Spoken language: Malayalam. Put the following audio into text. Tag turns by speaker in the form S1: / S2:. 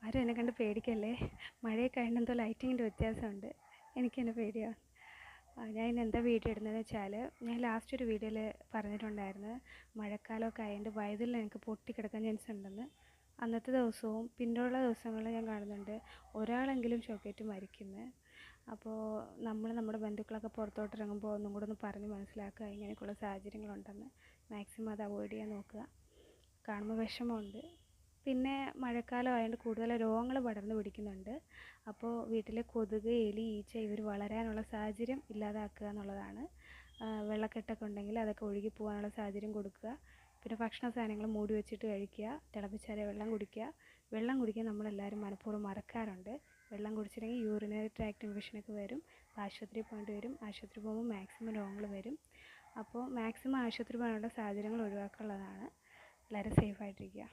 S1: ആരും എന്നെ കണ്ട് പേടിക്കല്ലേ. മഴയൊക്കെ ആയതുകൊണ്ട് എന്തോ ലൈറ്റിങ്ങിൻ്റെ വ്യത്യാസമുണ്ട്. എനിക്കെന്നെ പേടിയാണ്. ഞാൻ ഇന്ന് എന്താ വീഡിയോ ഇടുന്നതെന്ന് വെച്ചാൽ, ഞാൻ ലാസ്റ്റ് ഒരു വീഡിയോയിൽ പറഞ്ഞിട്ടുണ്ടായിരുന്നു മഴക്കാലമൊക്കെ ആയതുകൊണ്ട് വയതിൽ എനിക്ക് പൊട്ടിക്കിടക്കാൻ ചാൻസ് ഉണ്ടെന്ന്. അന്നത്തെ ദിവസവും പിന്നെയുള്ള ദിവസങ്ങളിൽ ഞാൻ കാണുന്നുണ്ട് ഒരാളെങ്കിലും ഷോക്കേറ്റ് മരിക്കുന്നത്. അപ്പോൾ നമ്മുടെ ബന്ധുക്കളൊക്കെ പുറത്തോട്ട് ഇറങ്ങുമ്പോൾ ഒന്നും കൂടെ ഒന്ന് പറഞ്ഞ് മനസ്സിലാക്കുക, ഇങ്ങനെയൊക്കെയുള്ള സാഹചര്യങ്ങളുണ്ടെന്ന്. മാക്സിമം അത് അവോയ്ഡ് ചെയ്യാൻ നോക്കുക. കാണുമ്പോൾ വിഷമമുണ്ട്. പിന്നെ മഴക്കാലം ആയതുകൊണ്ട് കൂടുതൽ രോഗങ്ങൾ പടർന്നു പിടിക്കുന്നുണ്ട്. അപ്പോൾ വീട്ടിലെ കൊതുക്, എലി, ഈച്ച ഇവർ വളരാനുള്ള സാഹചര്യം ഇല്ലാതാക്കുക എന്നുള്ളതാണ്. വെള്ളക്കെട്ടൊക്കെ ഉണ്ടെങ്കിൽ അതൊക്കെ ഒഴുകി പോകാനുള്ള സാഹചര്യം കൊടുക്കുക. പിന്നെ ഭക്ഷണ സാധനങ്ങൾ മൂടി വെച്ചിട്ട് കഴിക്കുക. തിളപ്പിച്ചാറിയ വെള്ളം കുടിക്കുക. വെള്ളം കുടിക്കാൻ നമ്മളെല്ലാവരും മനഃപൂർവ്വം മറക്കാറുണ്ട്. വെള്ളം കുടിച്ചില്ലെങ്കിൽ യൂറിനറി ട്രാക്ട് ഇൻഫെക്ഷനൊക്കെ വരും. ആശുപത്രിയിൽ പോകേണ്ടി വരും. ആശുപത്രി പോകുമ്പോൾ മാക്സിമം രോഗങ്ങൾ വരും. അപ്പോൾ മാക്സിമം ആശുപത്രി പോകാനുള്ള സാഹചര്യങ്ങൾ ഒഴിവാക്കാനുള്ളതാണ്. എല്ലാവരും സേഫായിട്ടിരിക്കുക.